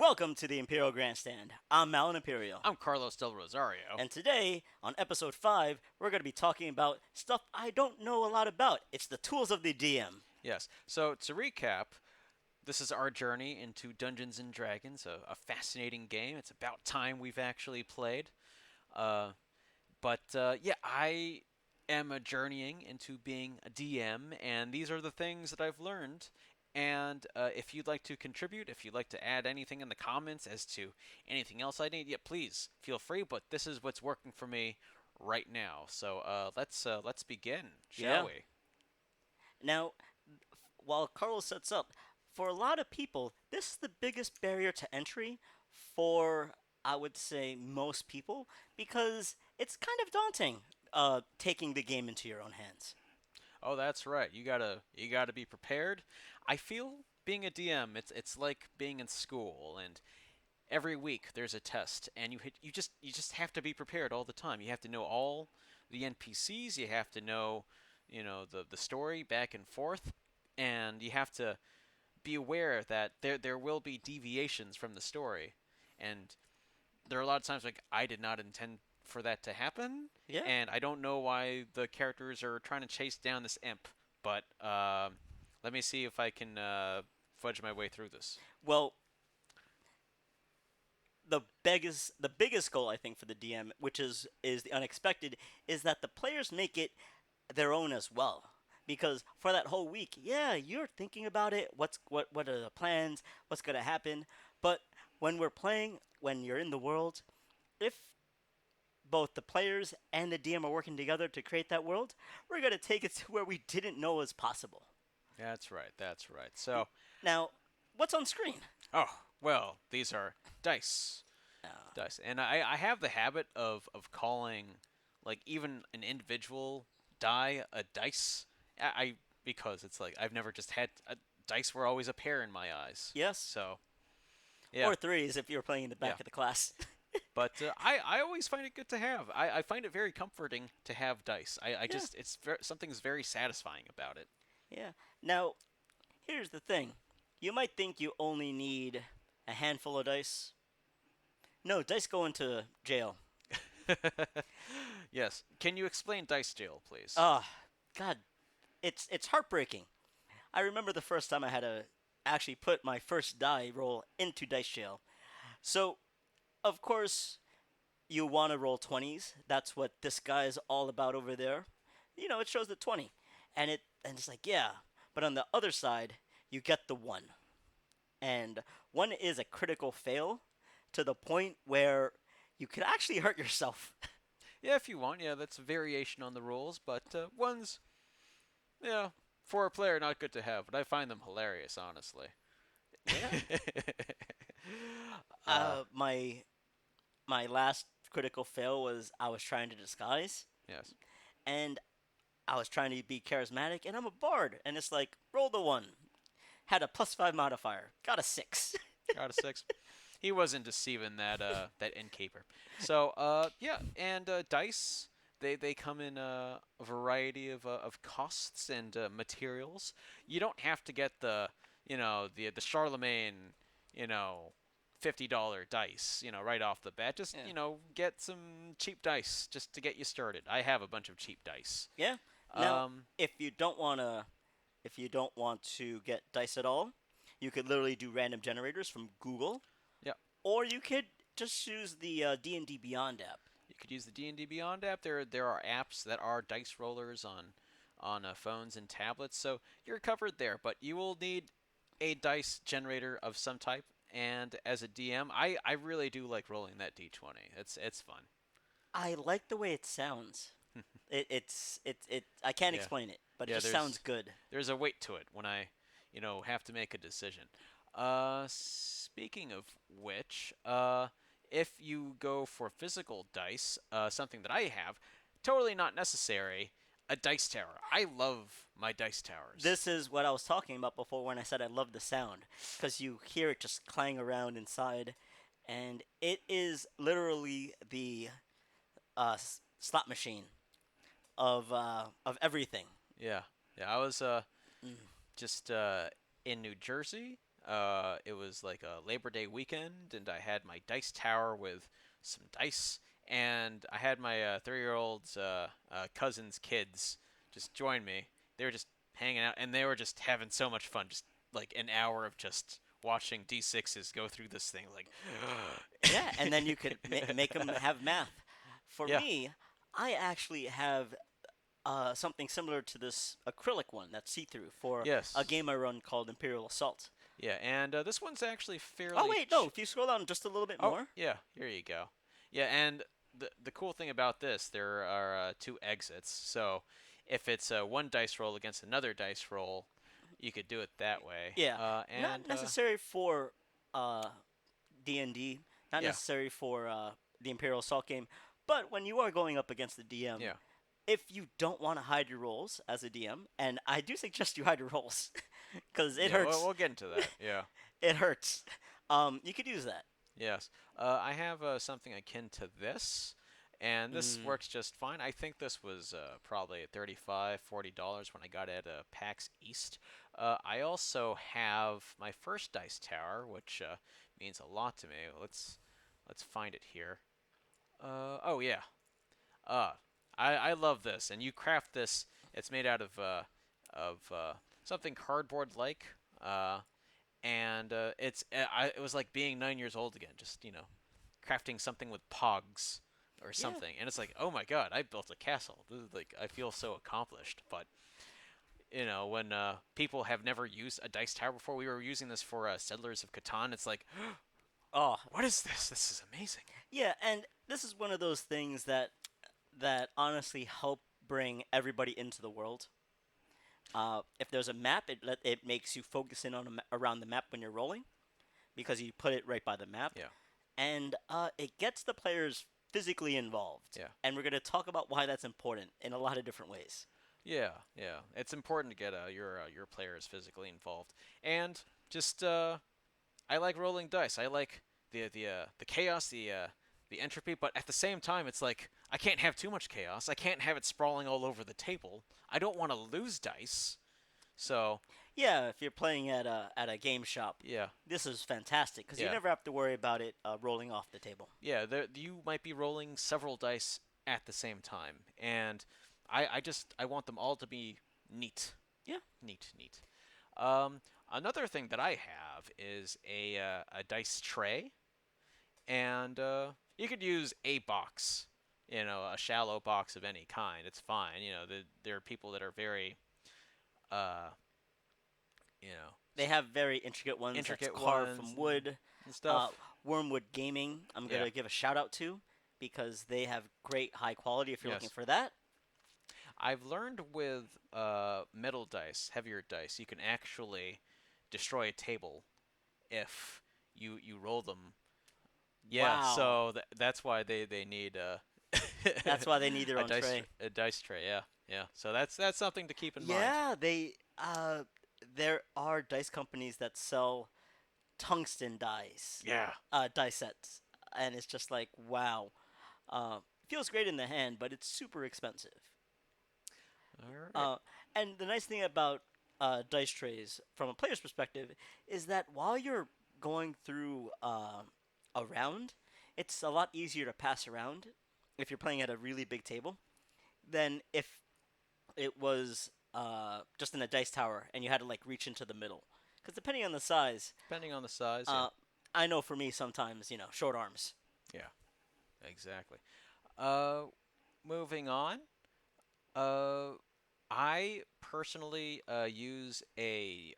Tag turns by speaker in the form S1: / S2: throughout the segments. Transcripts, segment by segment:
S1: Welcome to the Imperial Grandstand. I'm Malin Imperial.
S2: I'm Carlos Del Rosario.
S1: And today, on episode 5, we're going to be talking about stuff I don't know a lot about. It's the tools of the DM.
S2: Yes. So to recap, this is our journey into Dungeons and Dragons, a fascinating game. It's about time we've actually played. Uh, but I am a journeying into being a DM, and these are the things that I've learned. And if you'd like to contribute, if you'd like to add anything in the comments as to anything else I need, yeah, please feel free. But this is what's working for me right now. So let's begin, shall
S1: Yeah.
S2: we?
S1: Now, while Carlos sets up, for a lot of people, this is the biggest barrier to entry for, I would say, most people, because it's kind of daunting taking the game into your own hands.
S2: Oh, that's right. You gotta be prepared. I feel being a DM, it's like being in school, and every week there's a test, and you just have to be prepared all the time. You have to know all the NPCs. You have to know, the story back and forth, and you have to be aware that there will be deviations from the story, and there are a lot of times like I did not intend for that to happen,
S1: Yeah.
S2: and I don't know why the characters are trying to chase down this imp. But let me see if I can fudge my way through this.
S1: Well, the biggest goal I think for the DM, which is the unexpected, is that the players make it their own as well. Because for that whole week, yeah, you're thinking about it. What are the plans? What's gonna happen? But when we're playing, when you're in the world, if both the players and the DM are working together to create that world, we're gonna take it to where we didn't know was possible.
S2: That's right. That's right. So,
S1: Now, what's on screen?
S2: oh well, these are dice, dice, and I have the habit of calling like even an individual die a dice. I because it's like I've never just had dice were always a pair in my eyes.
S1: Yes,
S2: So yeah,
S1: or threes if you're playing in the
S2: yeah.
S1: back of the class.
S2: But I always find it good to have. I find it very comforting to have dice. I
S1: Yeah,
S2: just something's very satisfying about it.
S1: yeah. Now, here's the thing. You might think you only need a handful of dice. No, dice go into jail.
S2: Yes. Can you explain dice jail, please?
S1: God, it's heartbreaking. I remember the first time I had to actually put my first die roll into dice jail. So, of course, you want to roll 20s. That's what this guy is all about over there. It shows the 20. And it's like, yeah. But on the other side, you get the 1. And 1 is a critical fail to the point where you could actually hurt yourself.
S2: Yeah, if you want. Yeah, that's a variation on the rules, but one's, yeah, for a player not good to have, but I find them hilarious, honestly.
S1: Yeah.
S2: uh,
S1: My last critical fail was I was trying to disguise
S2: yes.
S1: and I was trying to be charismatic and I'm a bard and it's like roll the 1. Had a +5 modifier. Got a 6.
S2: Got a 6. He wasn't deceiving that innkeeper. So yeah, and dice they come in a variety of costs and materials. You don't have to get the Charlemagne $50 dice right off the bat. Just
S1: Yeah.
S2: get some cheap dice just to get you started. I have a bunch of cheap dice.
S1: Yeah. Now,
S2: Um,
S1: if you don't want to get dice at all, you could literally do random generators from Google,
S2: yeah.
S1: or you could just use the D&D Beyond app.
S2: You could use the D&D Beyond app. There are apps that are dice rollers on phones and tablets, so you're covered there. But you will need a dice generator of some type. And as a DM, I really do like rolling that D20. It's fun.
S1: I like the way it sounds. I can't
S2: Yeah,
S1: explain it, but it
S2: yeah.
S1: just sounds good.
S2: There's a weight to it when I have to make a decision. Speaking of which, if you go for physical dice, something that I have, totally not necessary. A dice tower. I love my dice towers.
S1: This is what I was talking about before when I said I love the sound, because you hear it just clang around inside, and it is literally the slot machine of everything.
S2: Yeah, yeah. I was just in New Jersey It was like a Labor Day weekend, and I had my dice tower with some dice, and I had my 3-year-old's cousin's kids just join me. They were just hanging out, and they were just having so much fun. Just like an hour of just watching D6s go through this thing, like.
S1: Yeah, and then you could make them have math. For
S2: Yeah.
S1: me, I actually have something similar to this acrylic one that's see-through for a
S2: Yes.
S1: game I run called Imperial Assault.
S2: Yeah, and this one's actually
S1: Oh
S2: fairly.
S1: wait, no, if you scroll down just a little bit
S2: Oh,
S1: more.
S2: yeah. Here you go. Yeah, and the cool thing about this, there are two exits. So if it's one dice roll against another dice roll, you could do it that way.
S1: Yeah, not
S2: And
S1: necessary for uh, D&D, not
S2: yeah,
S1: necessary for the Imperial Assault game, but when you are going up against the DM,
S2: yeah,
S1: if you don't want to hide your rolls as a DM, and I do suggest you hide your rolls, because it
S2: yeah. Well,
S1: hurts.
S2: we'll get into that. Yeah.
S1: It hurts. You could use that.
S2: Yes. I have something akin to this, and this
S1: Mm,
S2: works just fine. I think this was probably $35, $40 when I got it at PAX East. I also have my first dice tower, which means a lot to me. Let's find it here. Oh yeah. Uh, I love this, and you craft this. It's made out of something cardboard-like. And it was like being 9 years old again. Just crafting something with pogs or
S1: yeah,
S2: something, and it's like, oh my god, I built a castle. This is like I feel so accomplished. But when people have never used a dice tower before, we were using this for Settlers of Catan. It's like,
S1: oh,
S2: what is this? This is amazing.
S1: yeah, and this is one of those things that honestly help bring everybody into the world. If there's a map, it makes you focus in on around the map when you're rolling because you put it right by the map,
S2: Yeah,
S1: and it gets the players physically involved.
S2: yeah,
S1: And we're going to talk about why that's important in a lot of different ways.
S2: yeah, yeah. It's important to get your players physically involved, and just I like rolling dice. I like the chaos, the entropy, but at the same time, it's like I can't have too much chaos. I can't have it sprawling all over the table. I don't want to lose dice. So
S1: Yeah, if you're playing at a game shop,
S2: yeah,
S1: this is fantastic because you
S2: yeah,
S1: never have to worry about it rolling off the table.
S2: yeah. You might be rolling several dice at the same time, and I want them all to be neat,
S1: Yeah,
S2: neat, neat. Um, Another thing that I have is a dice tray, and you could use a box, a shallow box of any kind. It's fine. There are people that are very, uh, you know,
S1: they have very intricate ones that's
S2: intricate
S1: carved
S2: ones
S1: from wood.
S2: and
S1: Uh,
S2: stuff.
S1: Wormwood Gaming, I'm
S2: Yeah.
S1: gonna give a shout out to because they have great high quality. If you're looking
S2: Yes.
S1: for that,
S2: I've learned with metal dice, heavier dice, you can actually destroy a table if you roll them. Yeah.
S1: wow,
S2: So that's why they need
S1: that's why they need their
S2: a
S1: own tray.
S2: a dice tray. Yeah. Yeah. So that's something to keep in mind.
S1: Yeah, there are dice companies that sell tungsten dice,
S2: Yeah.
S1: dice sets, and it's just like wow, feels great in the hand, but it's super expensive.
S2: All right.
S1: Uh, and the nice thing about dice trays, from a player's perspective, is that while you're going through a round, it's a lot easier to pass around if you're playing at a really big table than if it was just in a dice tower and you had to like reach into the middle. Because depending on the size,
S2: Depending on the size, yeah.
S1: uh, I know for me sometimes short arms.
S2: Yeah. Exactly. Uh, Moving on. Uh, I personally use a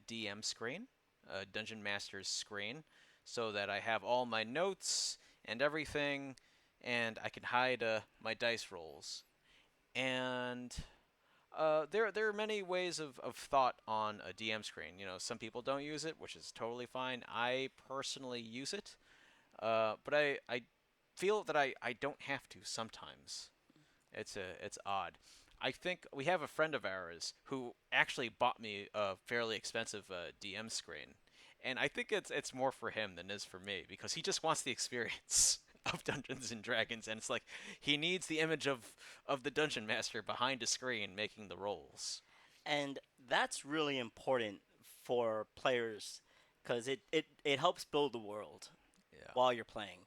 S2: DM screen, a Dungeon Master's screen, so that I have all my notes and everything, and I can hide my dice rolls. And there are many ways of thought on a DM screen. Some people don't use it, which is totally fine. I personally use it, but I feel that I don't have to sometimes. It's odd. I think we have a friend of ours who actually bought me a fairly expensive DM screen, and I think it's more for him than it is for me because he just wants the experience of Dungeons and Dragons, and it's like he needs the image of the dungeon master behind a screen making the rolls.
S1: And that's really important for players because it helps build the world
S2: Yeah.
S1: while you're playing.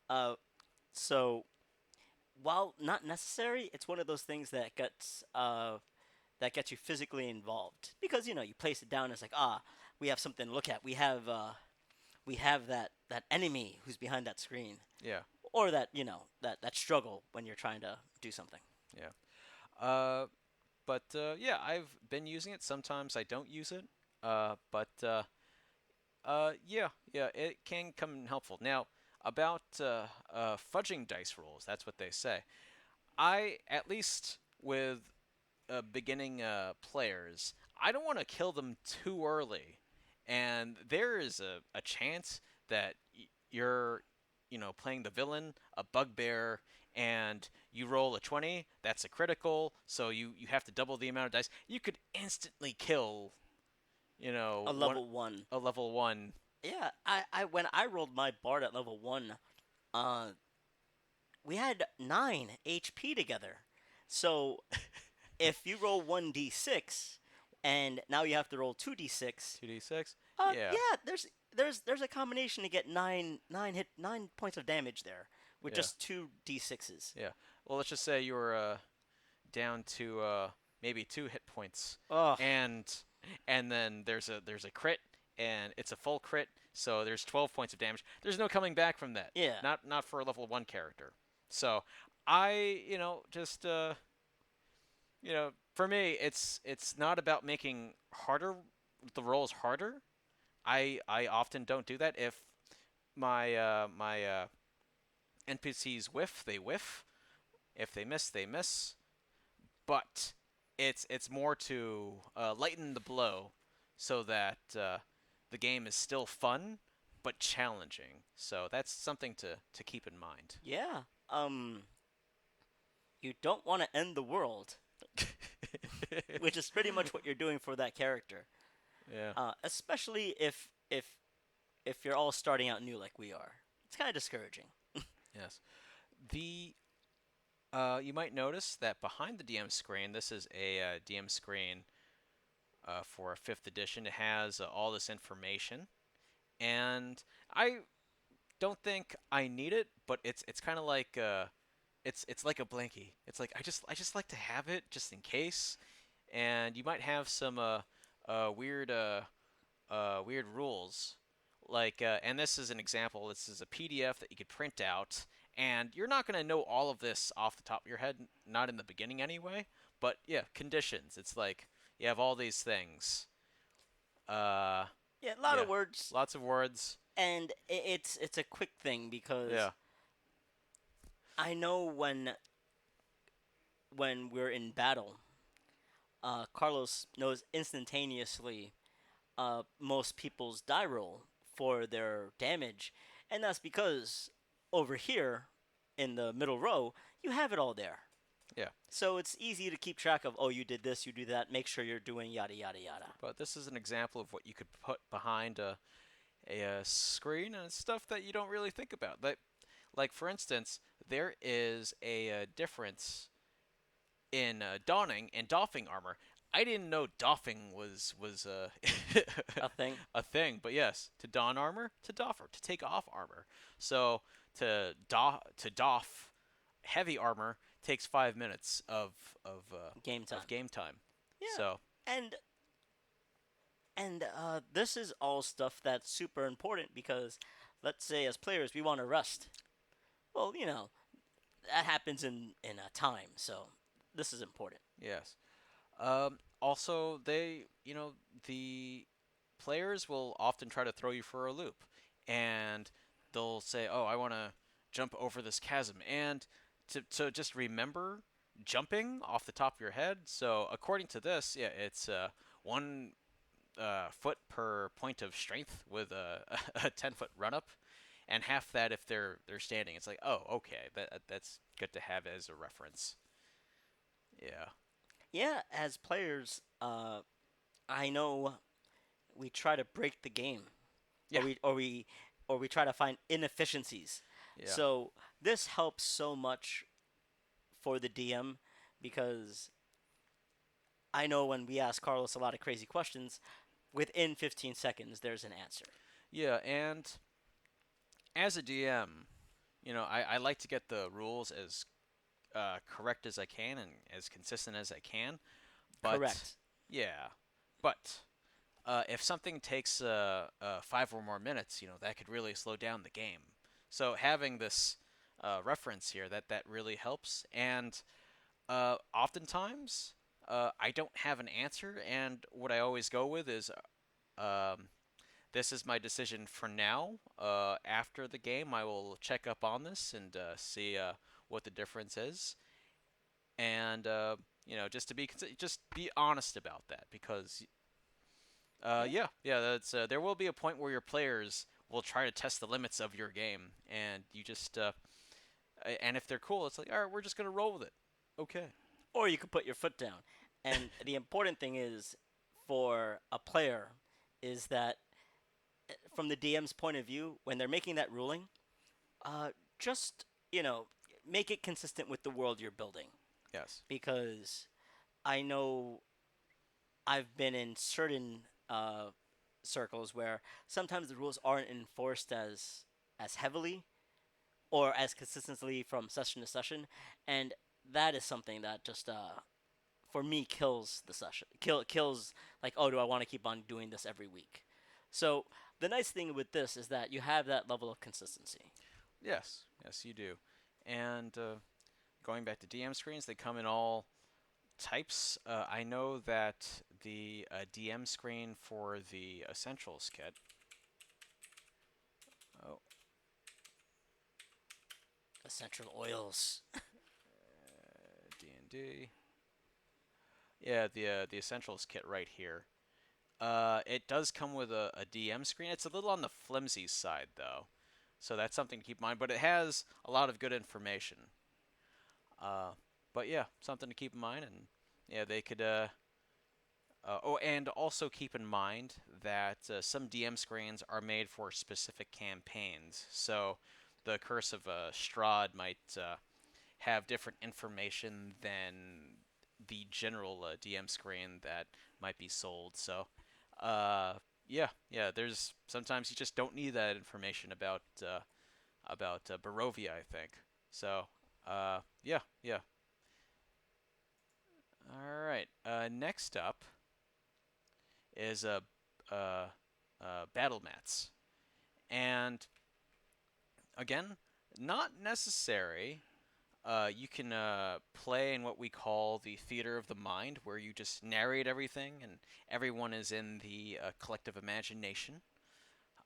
S1: Uh, so while not necessary, it's one of those things that gets you physically involved because you place it down. It's like we have something to look at. We have that enemy who's behind that screen,
S2: Yeah.
S1: or that struggle when you're trying to do something.
S2: Yeah. Uh, but yeah, I've been using it. Sometimes I don't use it. But yeah, yeah, it can come in helpful. Now, about fudging dice rolls, that's what they say. I, at least with beginning players, I don't want to kill them too early. And there is a chance that you're, playing the villain, a bugbear, and you roll a 20, that's a critical, so you have to double the amount of dice. You could instantly kill,
S1: A
S2: one
S1: level one.
S2: a level 1.
S1: Yeah, I when I rolled my bard at level one, uh, we had 9 HP together. So if you roll 1d6, and now you have to roll 2d6,
S2: 2d6? Yeah,
S1: yeah, there's a combination to get 9 points of damage there with
S2: yeah,
S1: just 2d6s.
S2: yeah. Well, let's just say you were down to maybe 2 hit points,
S1: Ugh.
S2: and then there's a crit, and it's a full crit, so there's 12 points of damage. There's no coming back from that.
S1: Yeah.
S2: Not for a level 1 character. So I, just for me, it's not about making the rolls harder. I often don't do that. If my NPCs whiff, they whiff. If they miss, they miss. But it's more to lighten the blow, so that the game is still fun but challenging. So that's something to keep in mind.
S1: Yeah. Um, you don't want to end the world, which is pretty much what you're doing for that character.
S2: Yeah.
S1: Especially if you're all starting out new like we are. It's kind of discouraging.
S2: Yes. The You might notice that behind the DM screen, this is a DM screen for a fifth edition. It has all this information, and I don't think I need it, but it's kind of like it's like a blankie. It's like I just like to have it just in case, and you might have some weird weird rules. Like, and this is an example. This is a PDF that you could print out, and you're not going to know all of this off the top of your head, not in the beginning anyway. But yeah, conditions. It's like you have all these things. Uh,
S1: Yeah, a lot
S2: yeah,
S1: of words,
S2: lots of words.
S1: and it's a quick thing because
S2: Yeah,
S1: I know when we're in battle, Carlos knows instantaneously most people's die roll for their damage, and that's because over here in the middle row you have it all there.
S2: yeah.
S1: So it's easy to keep track of. Oh, you did this, you do that. Make sure you're doing yada yada yada.
S2: But this is an example of what you could put behind a screen, and it's stuff that you don't really think about. Like for instance, there is a difference in donning and doffing armor. I didn't know doffing was
S1: A thing.
S2: a thing, but yes, to don armor, to doff or to take off armor. So to doff heavy armor takes 5 minutes
S1: Game
S2: of
S1: time.
S2: game time.
S1: Yeah,
S2: So
S1: and this is all stuff that's super important because let's say as players we want to rest. Well, that happens in a time, so this is important.
S2: yes. Also, the players will often try to throw you for a loop, and they'll say, "Oh, I want to jump over this chasm," and to just remember jumping off the top of your head. So according to this, yeah, it's 1 foot per point of strength with a 10 foot run up, and half that if they're standing. It's like, oh, okay, that's good to have as a reference. Yeah,
S1: Yeah, as players, I know we try to break the game, or
S2: yeah,
S1: we try to find inefficiencies.
S2: yeah,
S1: So this helps so much for the DM because I know when we ask Carlos a lot of crazy questions, within 15 seconds there's an answer.
S2: Yeah, and as a DM, I like to get the rules as correct as I can and as consistent as I can. But
S1: Correct.
S2: yeah, but if something takes 5 or more minutes, that could really slow down the game. So having this reference here that really helps. And oftentimes I don't have an answer, and what I always go with is um, this is my decision for now. After the game, I will check up on this and see what the difference is, and just to just be honest about that because
S1: Yeah.
S2: that's there will be a point where your players will try to test the limits of your game, and you just and if they're cool, it's like, all right, we're just gonna roll with it. Okay.
S1: Or you could put your foot down. And the important thing is for a player is that from the DM's point of view, when they're making that ruling, just make it consistent with the world you're building.
S2: Yes.
S1: Because I know I've been in certain circles where sometimes the rules aren't enforced as heavily or as consistently from session to session, and that is something that just for me kills the session. Kills like, oh, do I want to keep on doing this every week? So the nice thing with this is that you have that level of consistency.
S2: Yes. Yes, you do. And going back to DM screens, they come in all types. I know that the DM screen for the Essentials kit. Oh,
S1: Essential oils.
S2: D&D. Yeah, the Essentials kit right here. It does come with a DM screen. It's a little on the flimsy side though, so that's something to keep in mind. But it has a lot of good information. Uh, but yeah, something to keep in mind. And yeah, they could. Oh, and also keep in mind that some DM screens are made for specific campaigns. So the Curse of Strahd might have different information than the general DM screen that might be sold. So, uh, yeah. There's sometimes you just don't need that information about Barovia, I think. So, yeah. All right. Next up is uh, battle mats, and again, not necessary. You can play in what we call the theater of the mind, where you just narrate everything and everyone is in the collective imagination.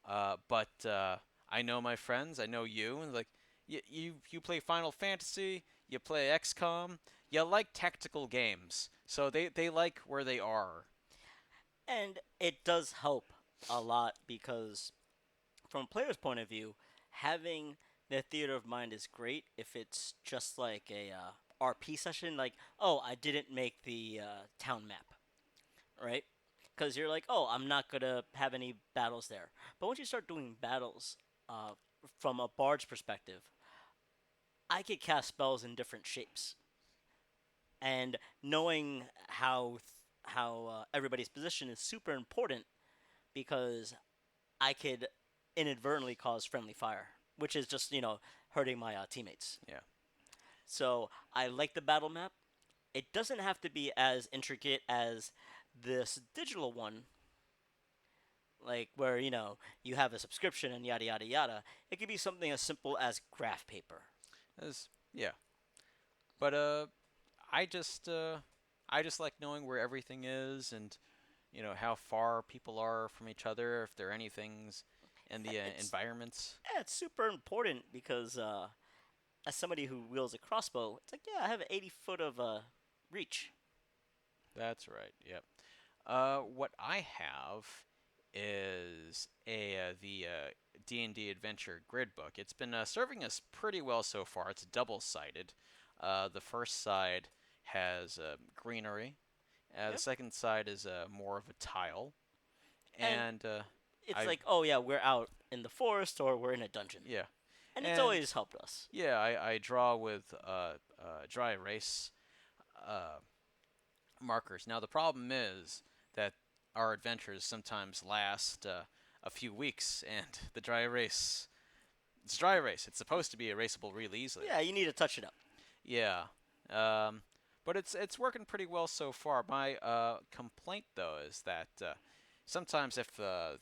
S2: But I know my friends, I know you, and like you play Final Fantasy, you play XCOM, you like tactical games, so they like where they are.
S1: And it does help a lot because from a player's point of view, having the theater of mind is great if it's just like a RP session. Like, oh, I didn't make the town map, right? Because you're like, oh, I'm not gonna have any battles there. But once you start doing battles uh, from a bard's perspective, I could cast spells in different shapes, and knowing how everybody's position is super important because I could inadvertently cause friendly fire, which is just hurting my teammates.
S2: Yeah.
S1: So I like the battle map. It doesn't have to be as intricate as this digital one, like where you have a subscription and yada yada yada. It could be something as simple as graph paper.
S2: Yeah. But I just like knowing where everything is and how far people are from each other, if there are any things in the
S1: It's
S2: environments.
S1: yeah, it's super important because as somebody who wields a crossbow, it's like yeah, I have 80 foot of reach.
S2: That's right. Yep. What I have is a the D&D Adventure grid book. It's been serving us pretty well so far. It's double-sided. The first side has greenery. The
S1: Yep.
S2: second side is more of a tile.
S1: And
S2: And
S1: it's
S2: I
S1: like, oh yeah, we're out in the forest or we're in a dungeon,
S2: yeah,
S1: and it's
S2: and
S1: always helped us.
S2: yeah, I draw with dry erase uh, markers. Now the problem is that our adventures sometimes last a few weeks, and the dry erase. It's dry erase. It's supposed to be erasable really easily.
S1: Yeah, you need to touch it up.
S2: Yeah. Um, but it's working pretty well so far. My complaint though is that sometimes if the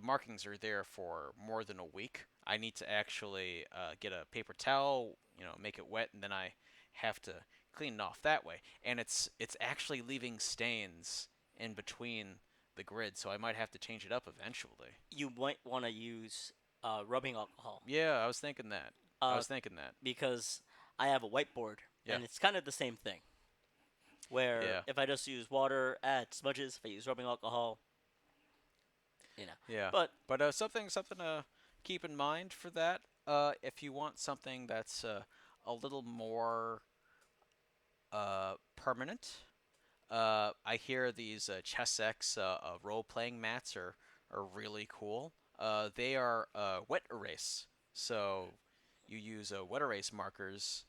S2: markings are there for more than a week, I need to actually get a paper towel, make it wet, and then I have to clean it off that way. And it's actually leaving stains in between the grid, so I might have to change it up eventually.
S1: You might want to use rubbing alcohol,
S2: Yeah, I was thinking that. I
S1: uh,
S2: was thinking that.
S1: because I have a whiteboard,
S2: Yeah.
S1: and it's kind of the same thing. Where
S2: Yeah.
S1: if I just use water, add smudges. If I use rubbing alcohol, you know.
S2: Yeah.
S1: But
S2: But something to keep in mind for that. If you want something that's a little more permanent, I hear these Chess X role playing mats are really cool. They are wet erase, so you use wet erase markers,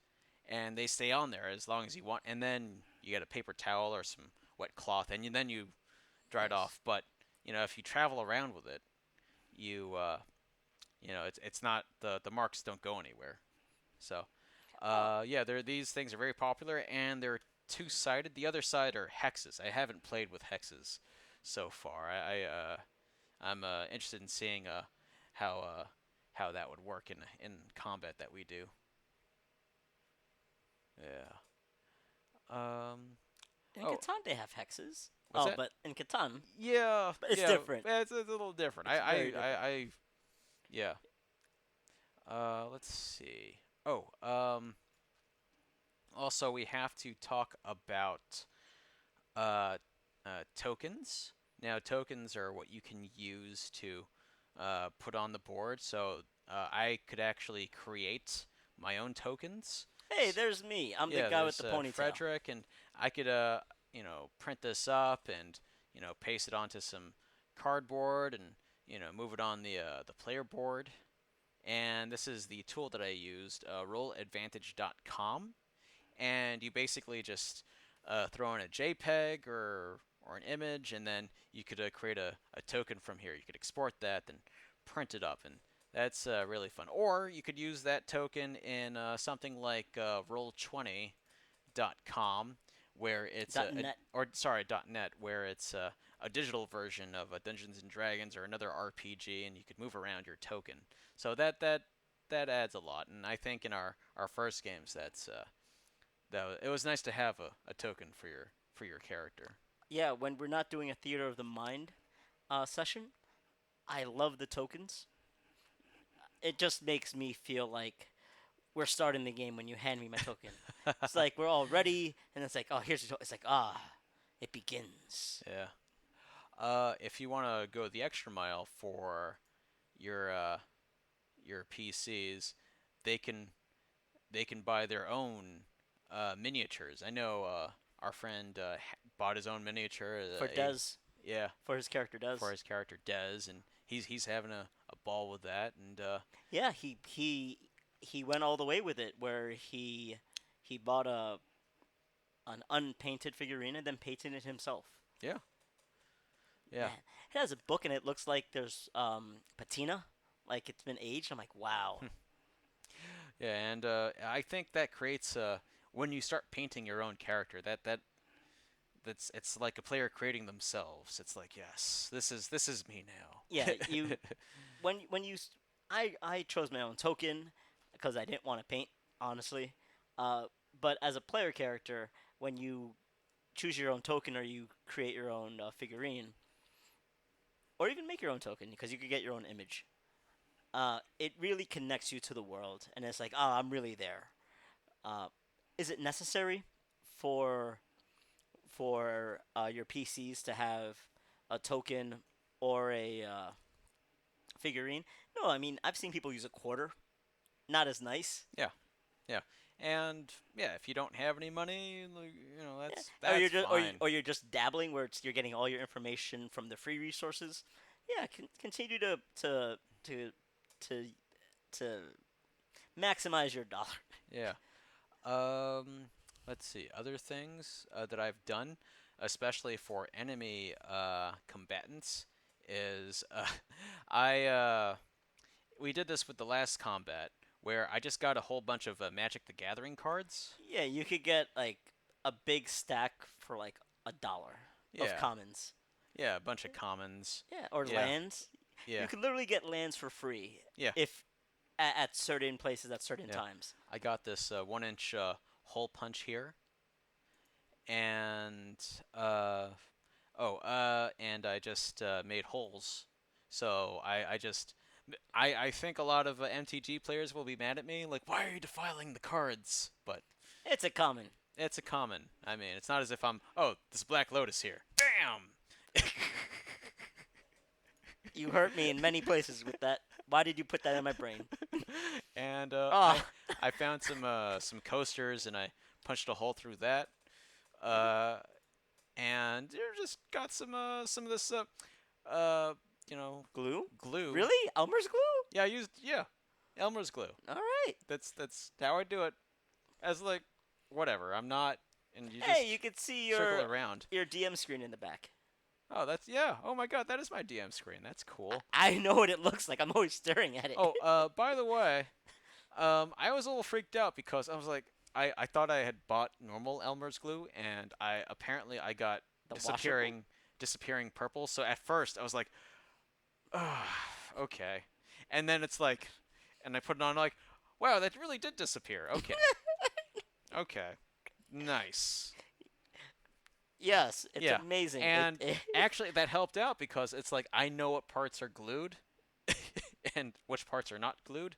S2: and they stay on there as long as you want. And then you get a paper towel or some wet cloth, and then you dry it
S1: nice.
S2: off. But if you travel around with it, you it's not the marks don't go anywhere. So
S1: Oh,
S2: yeah, these things are very popular, and they're two-sided. The other side are hexes. I haven't played with hexes so far. I'm interested in seeing how uh, how that would work in combat that we do. Yeah. Um.
S1: in
S2: Oh,
S1: Catan they have hexes.
S2: what's
S1: Oh,
S2: that?
S1: but in Catan,
S2: Yeah.
S1: but it's
S2: Yeah.
S1: different.
S2: It's a little different.
S1: It's very different.
S2: Yeah. Let's see. Oh. Also, we have to talk about uh, tokens. Now, tokens are what you can use to put on the board. So I could actually create my own tokens.
S1: Hey, there's me. I'm the
S2: Yeah,
S1: guy with
S2: there's
S1: the ponytail.
S2: Frederick, and I could print this up and paste it onto some cardboard and move it on the player board. And this is the tool that I used, rolladvantage.com, and you basically just throw in a JPEG or an image, and then you could create a token from here. You could export that and print it up, and that's really fun. Or you could use that token in something like roll20.com, where it's
S1: Dot net.
S2: or sorry, .net, where it's a digital version of a Dungeons and Dragons or another RPG, and you could move around your token. So that adds a lot, and I think in our first games, it was nice to have a token for your character.
S1: Yeah, when we're not doing a theater of the mind session, I love the tokens. It just makes me feel like we're starting the game when you hand me my token. It's like we're all ready, and it's like, oh, here's your token. It's like, it begins.
S2: Yeah. If you want to go the extra mile for your uh, your PCs, they can they can buy their own miniatures. I know our friend bought his own miniature.
S1: For Dez,
S2: Yeah,
S1: for his character
S2: for
S1: Dez.
S2: his character Dez, and he's having a ball with that. And
S1: Yeah, he went all the way with it, where he bought an unpainted figurine and then painted it himself.
S2: yeah, yeah,
S1: Man, it has a book and it looks like there's patina, like it's been aged. I'm like, wow.
S2: yeah. And I think that creates when you start painting your own character, that's it's like a player creating themselves. It's like, yes, this is me
S1: Yeah,
S2: now.
S1: you when you I chose my own token because I didn't want to paint, honestly. Uh, but as a player character, when you choose your own token or you create your own figurine, or even make your own token because you could get your own image, it really connects you to the world, and it's like, oh, I'm really there. Uh, is it necessary for your PCs to have a token or a figurine? No, I mean I've seen people use a quarter. Not as nice.
S2: Yeah, yeah, and yeah. If you don't have any money, like,
S1: Yeah. Or
S2: that's fine.
S1: you're just dabbling where you're getting all your information from the free resources. Yeah, continue to to to maximize your dollar.
S2: Yeah. Um, let's see other things that I've done. especially for enemy combatants, is I we did this with the last combat where I just got a whole bunch of Magic the Gathering cards.
S1: Yeah, you could get like a big stack for like $1 of
S2: Yeah,
S1: commons.
S2: yeah, a bunch of commons.
S1: Yeah, or
S2: Yeah,
S1: lands. You
S2: yeah,
S1: could literally get lands for free
S2: yeah,
S1: if at certain places at certain
S2: yeah.
S1: times.
S2: I got this 1 inch hole punch here, and and I just made holes. So I think a lot of MTG players will be mad at me, like, why are you defiling the cards? But
S1: It's a common.
S2: it's a common. I mean, it's not as if I'm, oh, this Black Lotus here. Bam!
S1: You hurt me in many places with that. Why did you put that in my brain?
S2: And
S1: Ah,
S2: I found some coasters and I punched a hole through that. Uh, and you just got some of this uh you know
S1: glue?
S2: glue.
S1: Really? Elmer's glue?
S2: Yeah, I used Elmer's glue.
S1: All right.
S2: That's how I do it. As like whatever. I'm not, and you
S1: Hey,
S2: just
S1: you could see
S2: circle around.
S1: your DM screen in the back.
S2: Oh, that's yeah. Oh my God, that is my DM screen. That's cool.
S1: I know what it looks like. I'm always staring at it.
S2: Oh, by the way, I was a little freaked out because I was like, I thought I had bought normal Elmer's glue, and I got
S1: The washable?
S2: disappearing purple. So at first I was like, oh, okay, and then it's like, and I put it on like, wow, that really did disappear. Okay, okay, nice.
S1: Yes, it's
S2: Yeah,
S1: amazing.
S2: and actually that helped out because it's like I know what parts are glued, and which parts are not glued,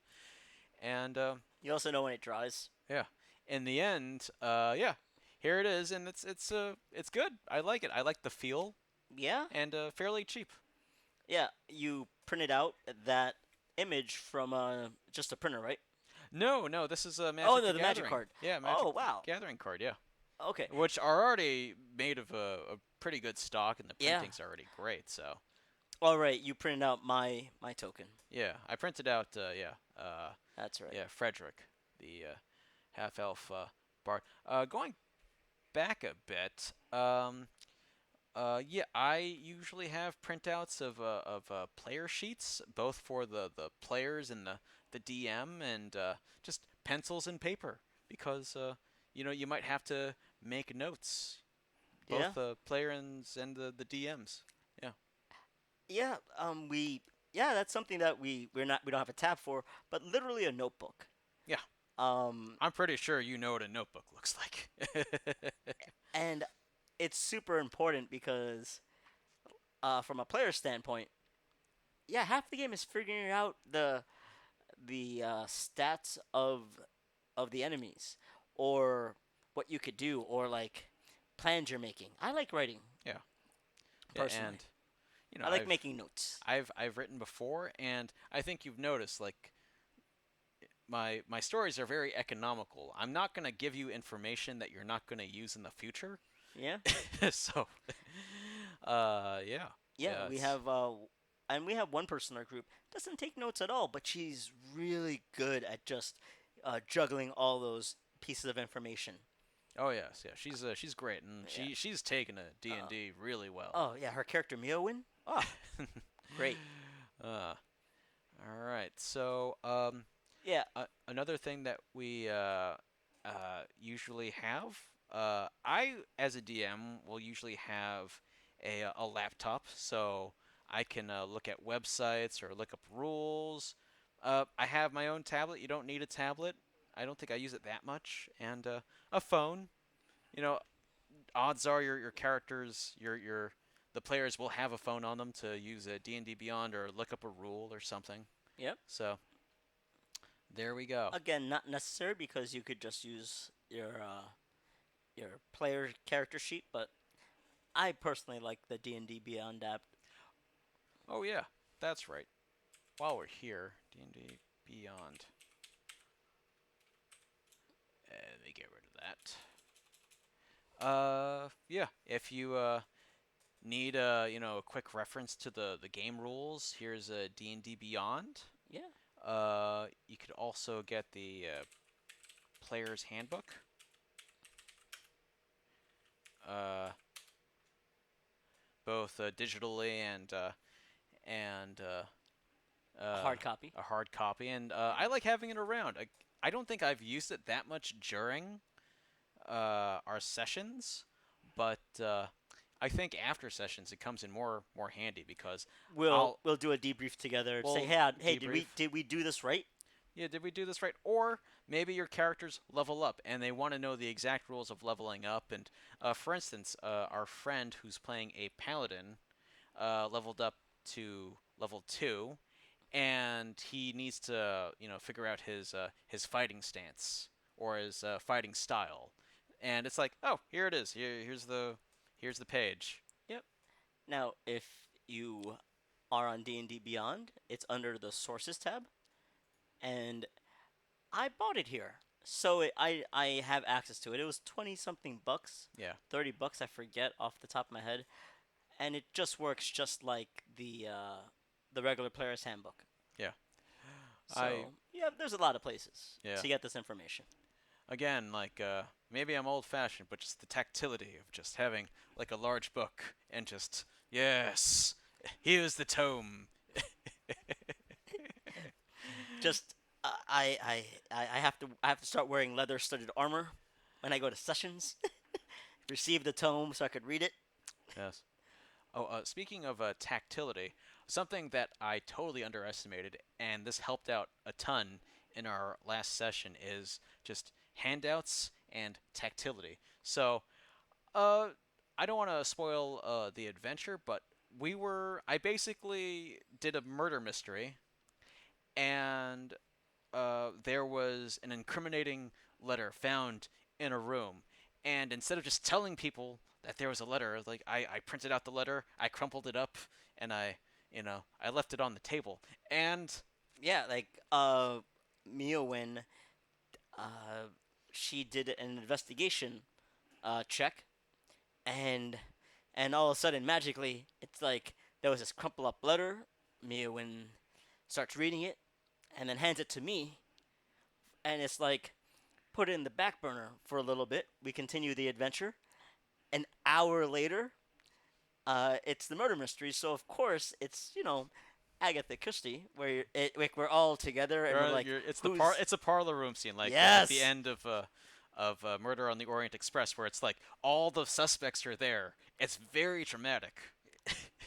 S2: and
S1: you also know when it dries.
S2: yeah. In the end, yeah, here it is, and it's good. I like it. I like the feel,
S1: Yeah?
S2: and fairly cheap.
S1: Yeah, you printed out that image from just a printer, right?
S2: No, no, this is a
S1: Oh,
S2: Magic
S1: no,
S2: the
S1: the magic
S2: Gathering.
S1: card.
S2: Yeah, Magic
S1: Oh, wow.
S2: Gathering card. Yeah,
S1: Okay.
S2: which are already made of a pretty good stock, and the
S1: Yeah.
S2: printing's already great. So
S1: All right, you printed out my token.
S2: yeah, I printed out.
S1: That's right.
S2: Yeah, Frederick, the half elf bard. Going back a bit. Yeah, I usually have printouts of player sheets, both for the players and the DM, and just pencils and paper because you might have to make notes,
S1: Yeah.
S2: both the player and the DMs. Yeah,
S1: Yeah, that's something that we don't have a tab for, but literally a notebook.
S2: yeah.
S1: Um
S2: I'm pretty sure you know what a notebook looks like.
S1: and it's super important because from a player standpoint, yeah, half the game is figuring out the stats of the enemies or what you could do or like plans you're making. I like writing
S2: Yeah, yeah,
S1: personally.
S2: and
S1: I like
S2: I've
S1: making notes.
S2: I've written before, and I think you've noticed like my stories are very economical. I'm not gonna give you information that you're not gonna use in the future.
S1: Yeah?
S2: So, yeah,
S1: Yeah,
S2: yeah,
S1: we
S2: it's
S1: have and we have one person in our group doesn't take notes at all, but she's really good at just juggling all those pieces of information.
S2: oh yes, yeah, she's great, and
S1: Yeah.
S2: she's taken a D and
S1: Uh,
S2: D really well.
S1: oh yeah, her character Miowin. Oh, great.
S2: uh, all right, so
S1: Yeah,
S2: another thing that we usually have, I as a DM will usually have a laptop, so I can look at websites or look up rules. I have my own tablet. You don't need a tablet. I don't think I use it that much, and a phone. You know, odds are your characters, your the players will have a phone on them to use a D&D Beyond or look up a rule or something.
S1: yep.
S2: So there we go.
S1: Again, not necessary because you could just use your player character sheet, but I personally like the D&D Beyond app.
S2: Oh yeah, that's right. While we're here, D&D Beyond. Let me get rid of that. Yeah, if you need a quick reference to the game rules, here's a D&D Beyond.
S1: Yeah.
S2: You could also get the player's handbook. Uh, both digitally and
S1: A hard copy.
S2: a hard copy, and I like having it around. I don't think I've used it that much during our sessions, but I think after sessions it comes in more handy because
S1: We'll
S2: I'll
S1: we'll do a debrief together. Say,
S2: we'll
S1: hey,
S2: debrief.
S1: did we do this right?
S2: Yeah, did we do this right? Or maybe your characters level up and they want to know the exact rules of leveling up. And for instance, our friend who's playing a paladin leveled up to level 2, and he needs to figure out his fighting stance or his fighting style. And it's like, oh, here it is. Here's the page.
S1: Yep. Now, if you are on D&D Beyond, it's under the Sources tab, and I bought it here, so I have access to it. It was 20 something bucks,
S2: Yeah,
S1: 30 bucks, I forget off the top of my head, and it just works just like the regular player's handbook.
S2: yeah. I
S1: So yeah, there's a lot of places
S2: yeah.
S1: to get this information.
S2: Again, like maybe I'm old-fashioned, but just the tactility of just having like a large book and just yes, here's the tome.
S1: Just I have to start wearing leather studded armor when I go to sessions. Receive the tome so I could read it.
S2: Yes. Oh, speaking of tactility, something that I totally underestimated, and this helped out a ton in our last session, is just handouts and tactility. So, uh, I don't want to spoil the adventure, but I basically did a murder mystery, and there was an incriminating letter found in a room. And instead of just telling people that there was a letter, like I printed out the letter, I crumpled it up, and I left it on the table. And
S1: Yeah, like Miowin, uh, she did an investigation check, and all of a sudden magically it's like there was this crumple up letter. Miowin starts reading it, and then hands it to me, and it's like put it in the back burner for a little bit. We continue the adventure. An hour later, it's the murder mystery. So of course it's Agatha Christie, where like we're all together and we're like, who's
S2: it's a parlor room scene, like at the
S1: yes,
S2: end of Murder on the Orient Express, where it's like all the suspects are there. It's very dramatic.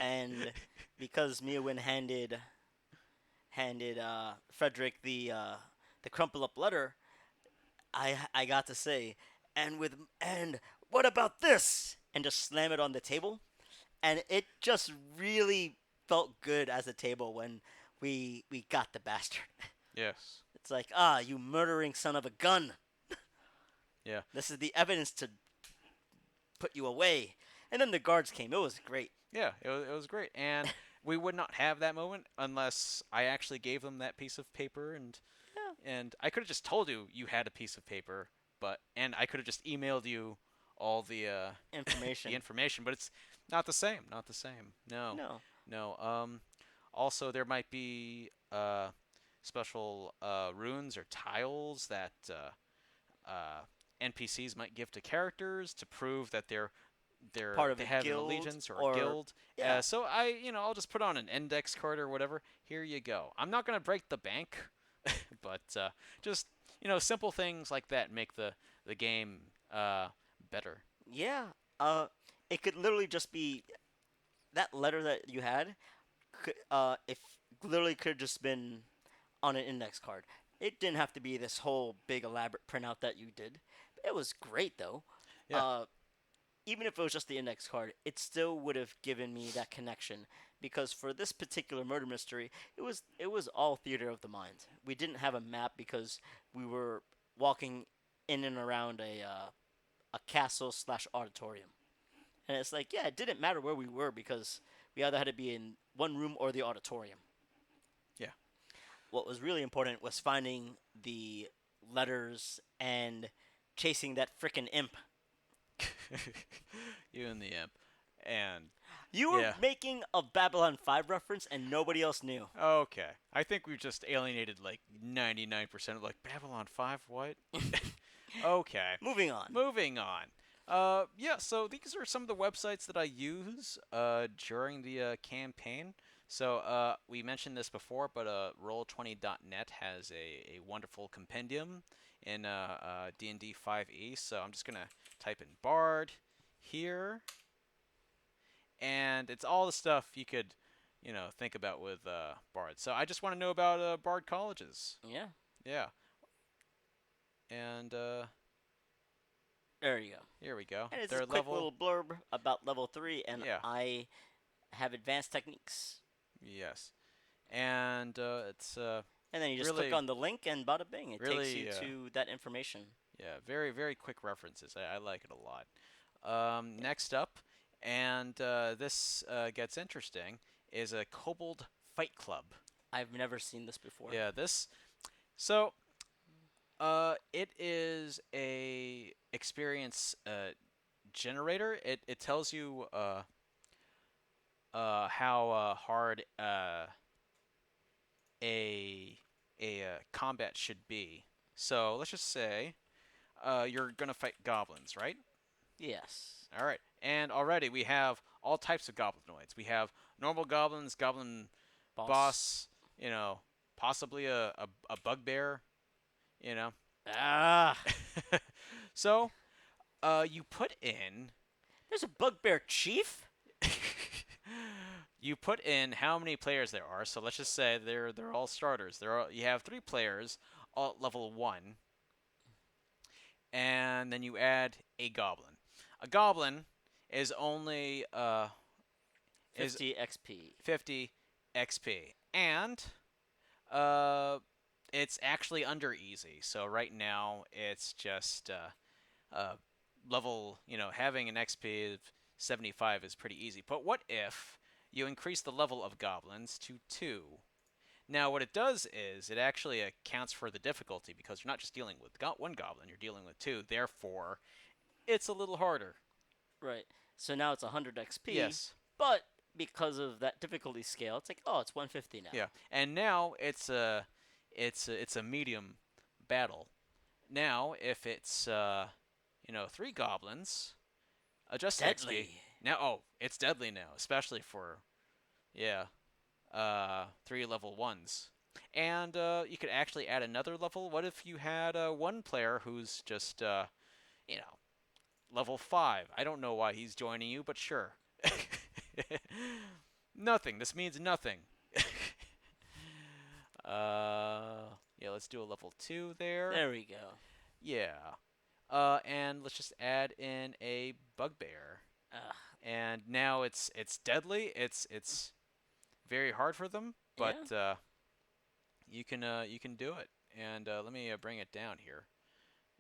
S1: and because Mia Win handed Frederick the crumple up letter, I got to say, and what about this? And just slam it on the table, and it just really felt good as a table when we got the bastard.
S2: Yes.
S1: It's like, you murdering son of a gun.
S2: Yeah.
S1: This is the evidence to put you away. And then the guards came. It was great.
S2: Yeah, it was great. And we would not have that moment unless I actually gave them that piece of paper,
S1: Yeah.
S2: and I could have just told you you had a piece of paper, and I could have just emailed you all the
S1: Information.
S2: information, but it's not the same. Not the same. No.
S1: No.
S2: No. Also there might be special runes or tiles that NPCs might give to characters to prove that
S1: Part of
S2: they
S1: a
S2: have an
S1: guild
S2: allegiance or a
S1: or
S2: guild.
S1: yeah.
S2: So I'll just put on an index card or whatever. Here you go. I'm not gonna break the bank, but just simple things like that make the game better.
S1: Yeah. It could literally just be that letter that you had. If literally could have just been on an index card. It didn't have to be this whole big elaborate printout that you did. It was great though.
S2: Yeah,
S1: Uh, Even if it was just the index card, it still would have given me that connection because for this particular murder mystery, it was all theater of the mind. We didn't have a map because we were walking in and around a castle slash auditorium, and it's like yeah, it didn't matter where we were because we either had to be in one room or the auditorium.
S2: yeah.
S1: What was really important was finding the letters and chasing that frickin' imp.
S2: You and the imp, and
S1: You were
S2: yeah.
S1: making a Babylon 5 reference and nobody else knew.
S2: Okay, I think we've just alienated like 99% of like Babylon 5. What? Okay,
S1: Moving on.
S2: moving on. Yeah, so these are some of the websites that I use during the campaign. So we mentioned this before, but Roll20.net has a wonderful compendium in D&D 5e. So I'm just gonna type in Bard here, and it's all the stuff you could, think about with Bard. So I just want to know about Bard colleges.
S1: Yeah,
S2: Yeah, and
S1: there you go.
S2: here we go.
S1: And it's a
S2: Third
S1: quick
S2: level.
S1: little blurb about level 3, and
S2: Yeah.
S1: I have advanced techniques.
S2: Yes. And it's
S1: And then you just click
S2: really,
S1: on the link, and bada bing, it takes you
S2: really,
S1: to that information.
S2: yeah, very, very quick references. I like it a lot. Next up, and this gets interesting, is a Kobold Fight Club.
S1: I've never seen this before.
S2: Yeah, this. So, it is a experience generator. It tells you how hard a combat should be. So let's just say you're gonna fight goblins, right?
S1: Yes.
S2: All right, and already we have all types of goblinoids. We have normal goblins, goblin
S1: Boss.
S2: boss, you know, possibly a bugbear, you know.
S1: Ah!
S2: So you put in
S1: There's a bugbear chief?
S2: you put in how many players there are. So let's just say they're all starters. You have 3 players, all at level 1, and then you add a goblin. A goblin is only is
S1: 50 XP.
S2: 50 XP, and uh, it's actually under easy. So right now it's just level. Having an XP of 75 is pretty easy. But what if you increase the level of goblins to 2? Now, what it does is it actually accounts for the difficulty because you're not just dealing with one goblin, you're dealing with 2. Therefore, it's a little harder.
S1: Right. So now it's 100 XP,
S2: Yes.
S1: but because of that difficulty scale, it's like, oh, it's 150 now.
S2: Yeah. And now it's a medium battle. Now, if it's 3 goblins, adjusted XP.
S1: Deadly.
S2: Now, it's deadly now, especially for yeah, 3 level 1s. And you could actually add another level. What if you had one player who's just you know level 5? I don't know why he's joining you, but sure. Nothing. This means nothing. Yeah, let's do a level 2 there.
S1: There we go.
S2: Yeah. And let's just add in a bugbear.
S1: Ugh.
S2: And now it's deadly. It's very hard for them,
S1: Yeah.
S2: but you can do it. And let me bring it down here.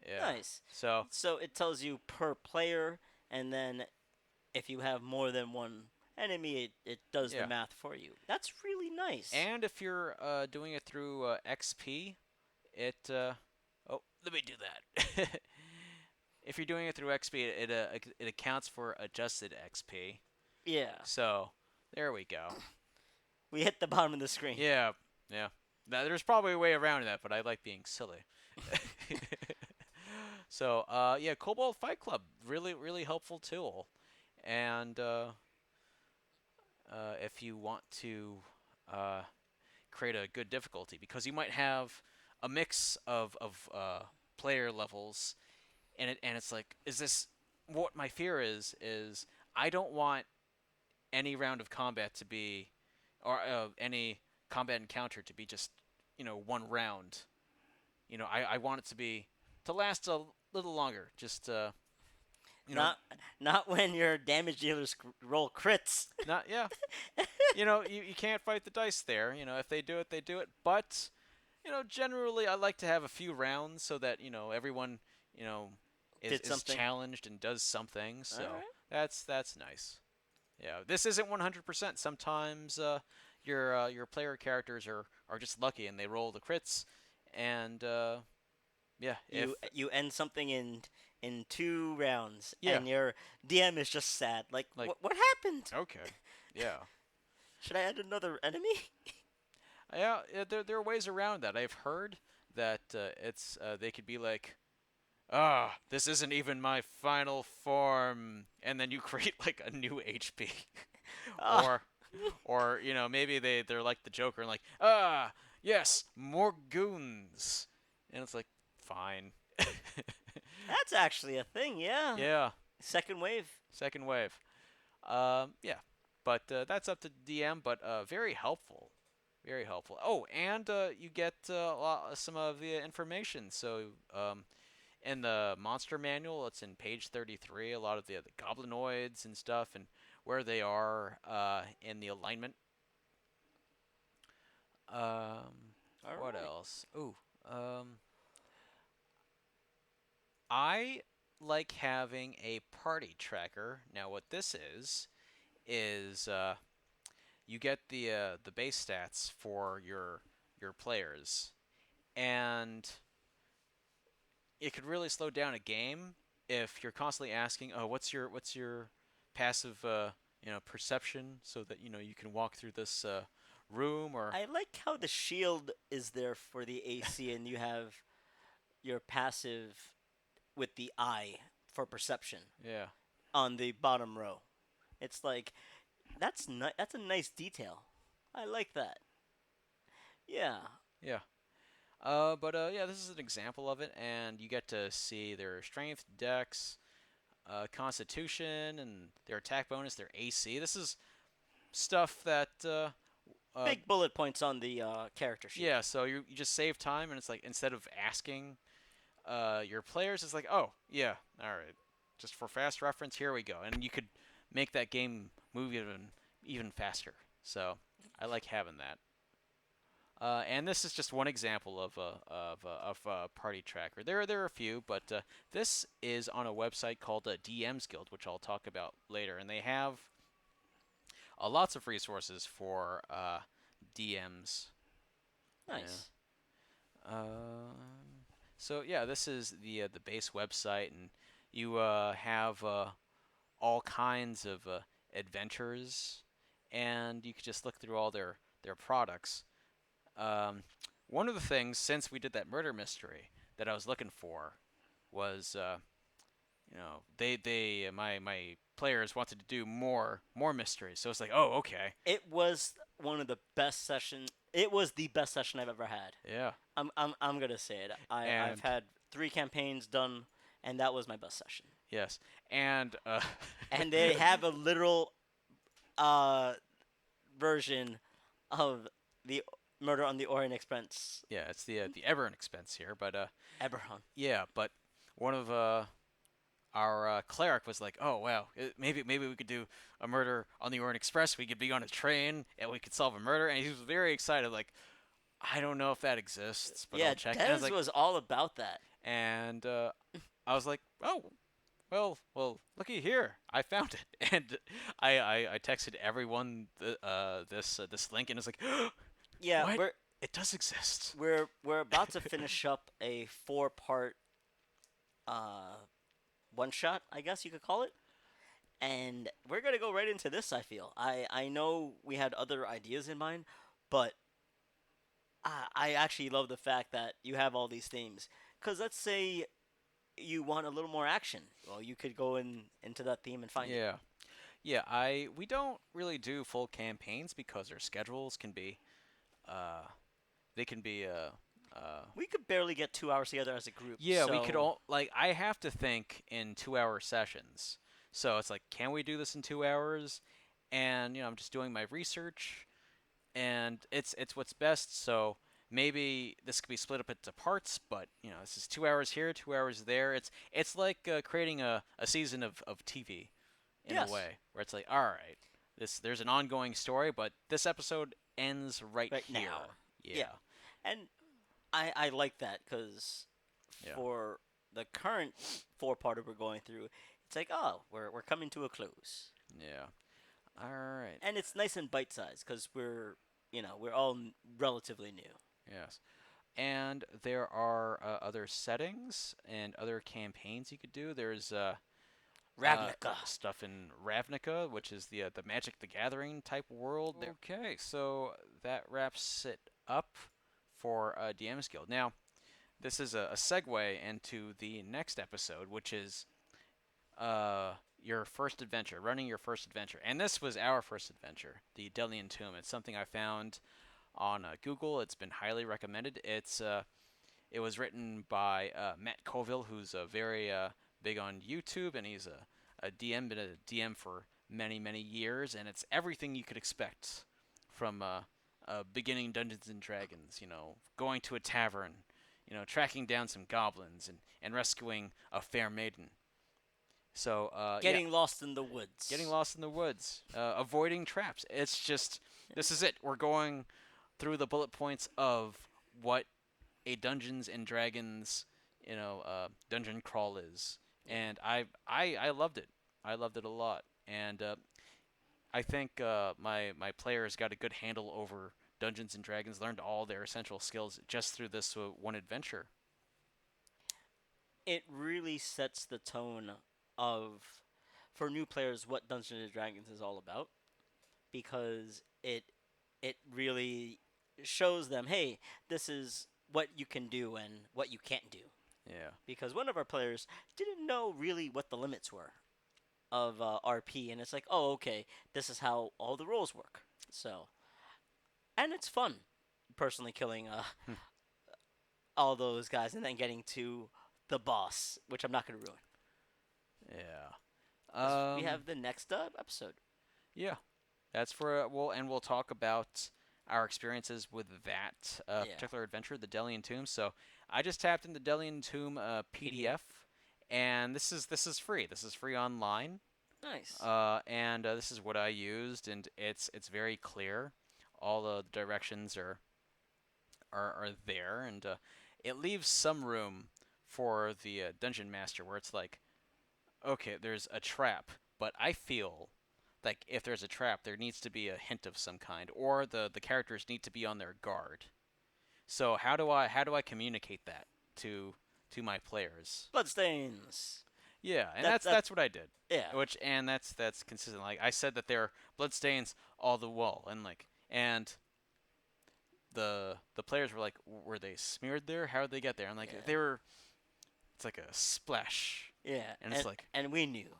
S2: Yeah.
S1: Nice.
S2: So
S1: So it tells you per player, and then if you have more than one enemy, it does the
S2: yeah.
S1: math for you. That's really nice.
S2: And if you're doing it through XP, it oh, let me do that. If you're doing it through XP, it accounts for adjusted XP.
S1: Yeah.
S2: So there we go.
S1: We hit the bottom of the screen.
S2: Yeah, yeah. Now, there's probably a way around that, but I like being silly. So yeah, Kobold Fight Club, really really helpful tool, and if you want to uh, create a good difficulty, because you might have a mix of player levels, and it's like, is this what my fear is I don't want any round of combat to be, or any combat encounter to be just one round. I want it to last a little longer. Just you know,
S1: Not not when your damage dealers roll crits.
S2: not yeah. You can't fight the dice there. If they do it, they do it. But generally, I like to have a few rounds so that everyone you know
S1: Did
S2: is
S1: something.
S2: challenged and does something.
S1: All
S2: So
S1: right.
S2: that's nice. Yeah, this isn't 100%. Sometimes your player characters are just lucky and they roll the crits, and yeah, if
S1: You end something in 2 rounds,
S2: yeah,
S1: and your DM is just sad. Like,
S2: like
S1: what happened?
S2: okay, yeah,
S1: Should I add another enemy?
S2: yeah, there are ways around that. I've heard that it's they could be like ah, this isn't even my final form, and then you create like a new HP,
S1: Ah,
S2: or maybe they're like the Joker and like, ah, yes, more goons, and it's like, fine.
S1: that's actually a thing. Yeah,
S2: Yeah,
S1: second wave.
S2: second wave. Yeah, but that's up to DM, but very helpful. Very helpful. Oh, and you get some of the information. So in the monster manual, it's in page 33. A lot of the goblinoids and stuff, and where they are in the alignment. Um,
S1: All
S2: what
S1: right.
S2: else? Ooh, um, I like having a party tracker. Now, what this is you get the base stats for your players, and it could really slow down a game if you're constantly asking, "Oh, what's your passive perception?" So that you can walk through this room or
S1: I like how the shield is there for the AC, and you have your passive with the eye for perception
S2: yeah,
S1: on the bottom row. It's like that's a nice detail. I like that. Yeah,
S2: yeah. But yeah, this is an example of it, and you get to see their strength, dex, constitution, and their attack bonus, their AC. This is stuff that uh,
S1: big bullet points on the character sheet.
S2: yeah. So you just save time, and it's like instead of asking your players, it's like, oh yeah, all right, just for fast reference, here we go, and you could make that game move even faster. So I like having that. And this is just one example of a party tracker. There are a few, but this is on a website called DM's Guild, which I'll talk about later, and they have lots of resources for DMs. Yeah.
S1: Nice.
S2: So yeah, this is the base website, and you have all kinds of adventures, and you can just look through all their products. Um, One of the things since we did that murder mystery that I was looking for was they my players wanted to do more mysteries, so it's like, oh, okay,
S1: It was one of the best session. It was the best session I've ever had.
S2: yeah,
S1: I'm gonna say it. I've
S2: and
S1: had 3 campaigns done, and that was my best session.
S2: yes, and
S1: And they have a literal uh version of the Murder on the Orient Express.
S2: yeah, it's the Everin expense here, but
S1: Eberron.
S2: yeah, but one of our cleric was like, "Oh wow, maybe we could do a murder on the Orient Express. We could be on a train and we could solve a murder." And he was very excited. Like, I don't know if that exists, but I'll
S1: Yeah,
S2: check. And I was
S1: Dez
S2: like,
S1: was all about that.
S2: and I was like, "Oh, well, looky here, I found it." And I texted everyone this link, and it's like,
S1: Yeah,
S2: "What?
S1: we're
S2: It does exist."
S1: we're we're about to finish up a 4-part uh one shot, I guess you could call it. And we're gonna go right into this. I feel. I know we had other ideas in mind, but I actually love the fact that you have all these themes. Cause let's say you want a little more action. Well, you could go into that theme and find it.
S2: Yeah. Yeah, we don't really do full campaigns because our schedules can be uh they can be
S1: We could barely get 2 hours together as a group,
S2: yeah, we could
S1: so
S2: all like I have to think in 2-hour sessions. So it's like, can we do this in 2 hours? And I'm just doing my research, and it's what's best. So maybe this could be split up into parts, but this is 2 hours here, 2 hours there. It's like creating a season of TV in a
S1: yes,
S2: way, where it's like, all right, there's an ongoing story, but this episode ends right
S1: right
S2: here.
S1: now, yeah.
S2: Yeah,
S1: And I like that because
S2: yeah,
S1: for the current 4-parter we're going through, it's like, oh, we're coming to a close.
S2: yeah. All right.
S1: And it's nice and bite sized because we're all relatively new.
S2: Yes. And there are other settings and other campaigns you could do. There's
S1: Ravnica.
S2: stuff in Ravnica, which is the Magic the Gathering type world. Okay, so that wraps it up for DM's Guild. Now, this is a segue into the next episode, which is your first adventure, running your first adventure. And this was our first adventure, the Delian Tomb. It's something I found on Google. It's been highly recommended. It was written by Matt Colville, who's very big on YouTube, and he's a DM, been a DM for many, many years, and it's everything you could expect from beginning Dungeons and Dragons. Going to a tavern, tracking down some goblins and rescuing a fair maiden. So yeah,
S1: Getting lost in the
S2: getting
S1: woods.
S2: lost in the woods, avoiding traps. It's just this is it. We're going through the bullet points of what a Dungeons and Dragons, dungeon crawl is,
S1: Yeah.
S2: and I loved it. I loved it a lot, and I think my players got a good handle over Dungeons and Dragons, learned all their essential skills just through this one adventure.
S1: It really sets the tone of for new players what Dungeons and Dragons is all about because it really shows them, hey, this is what you can do and what you can't do.
S2: Yeah,
S1: Because one of our players didn't know really what the limits were of RP, and it's like, oh, okay, this is how all the rules work. So, and it's fun, personally killing all those guys and then getting to the boss, which I'm not going to ruin
S2: yeah,
S1: because we have the next episode.
S2: yeah. That's for we'll talk about our experiences with that
S1: Yeah,
S2: particular adventure, the Delian Tomb. So I just tapped in the Delian Tomb
S1: PDF.
S2: PDF, and this is free. This is free online,
S1: Nice.
S2: and this is what I used, and it's very clear. All the directions are there, and it leaves some room for the dungeon master, where it's like, okay, there's a trap, but I feel like if there's a trap, there needs to be a hint of some kind, or the characters need to be on their guard. So how do I communicate that to to my players?
S1: Bloodstains.
S2: Yeah, and
S1: That
S2: that's
S1: that
S2: that's what I did.
S1: yeah.
S2: That's consistent. Like I said that there are bloodstains all the wall, and the players were like, were they smeared there? How did they get there? And like
S1: Yeah.
S2: they were, it's like a splash,
S1: Yeah.
S2: and it's like
S1: And we knew.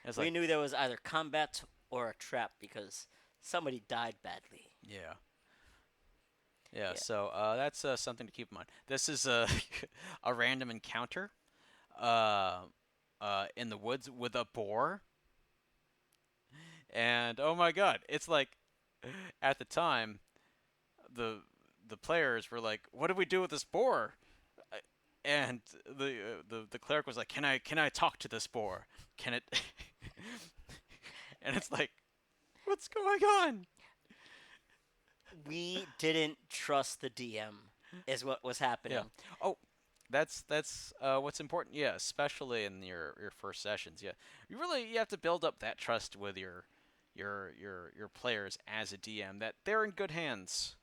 S2: it's
S1: We
S2: like
S1: knew there was either combat or a trap because somebody died badly.
S2: yeah. Yeah,
S1: Yeah.
S2: so that's something to keep in mind. This is a a random encounter uh, in the woods with a boar, and oh my god, it's like at the time the the players were like, "What do we do with this boar?" Uh, And the cleric was like, "Can I talk to this boar? Can it?" And it's like, "What's going on?"
S1: We didn't trust the DM, is what was
S2: Yeah.
S1: happening.
S2: Oh, that's what's important. Yeah, especially in your first sessions. Yeah, you have to build up that trust with your players as a DM that they're in good hands.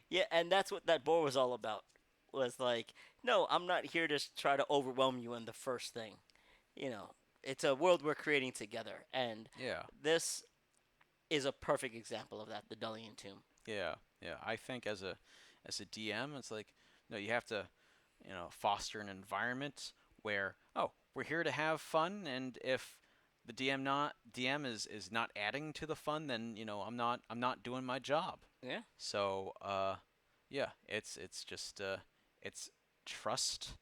S1: Yeah, and that's what that boar was all about. Was like, no, I'm not here to try to overwhelm you in the first thing. You know, it's a world we're creating together, and
S2: Yeah,
S1: this is a perfect example of that. The Delian Tomb.
S2: yeah, yeah. I think as a DM, it's like no, you have to foster an environment where we're here to have fun, and if the DM is not adding to the fun, then I'm not doing my job.
S1: Yeah.
S2: So yeah, it's just it's trust,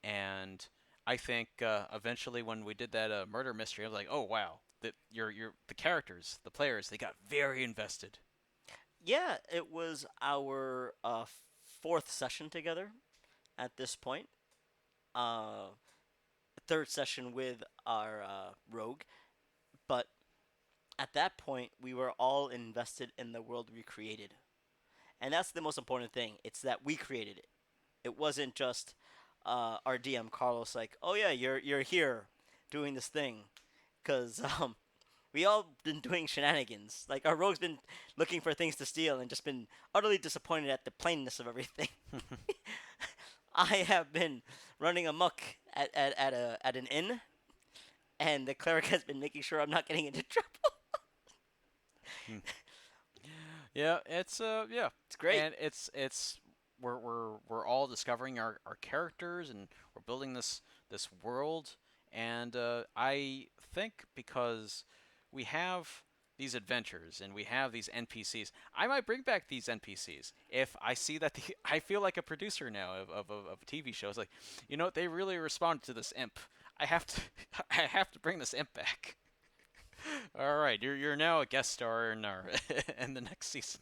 S2: and I think eventually when we did that murder mystery, I was like, oh wow, the characters, the players, they got very invested.
S1: Yeah, it was our fourth session together at this point. Uh, third session with our rogue, but at that point we were all invested in the world we created, and that's the most important thing. It's that we created it. It wasn't just our DM Carlos like, oh yeah, you're here doing this thing, because we all been doing shenanigans. Like our rogue's been looking for things to steal and just been utterly disappointed at the plainness of everything. I have been running amok at an inn, and the cleric has been making sure I'm not getting into trouble.
S2: Yeah, it's yeah,
S1: It's great.
S2: and it's we're all discovering our characters, and we're building this world. And I think because we have these adventures and we have these NPCs, I might bring back these NPCs if I see that I feel like a producer now of a TV show. It's like, you know, they really responded to this imp. I have to I have to bring this imp back. All right, you're now a guest star in our in the next season.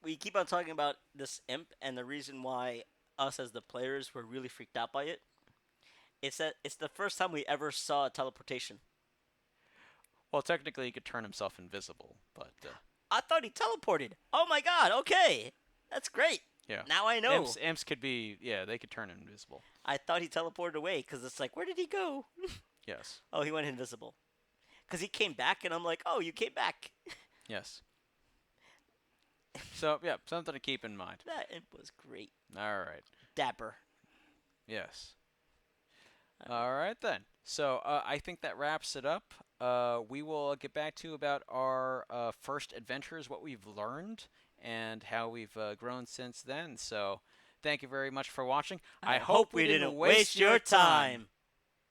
S1: We keep on talking about this imp, and the reason why us as the players were really freaked out by it is that it's the first time we ever saw a teleportation.
S2: Well, technically, he could turn himself invisible, but
S1: I thought he teleported. Oh my god, okay. That's great.
S2: yeah,
S1: Now I know.
S2: imps could be, yeah, they could turn invisible.
S1: I thought he teleported away because it's like, where did he go?
S2: Yes,
S1: Oh, he went invisible. Because he came back, and I'm like, oh, you came back.
S2: yes. So yeah, something to keep in mind.
S1: That imp was great.
S2: All right.
S1: Dapper.
S2: Yes.
S1: Uh,
S2: All right then. So I think that wraps it up. We will get back to about our first adventures, what we've learned, and how we've grown since then. So thank you very much for watching.
S1: I hope we didn't waste your time.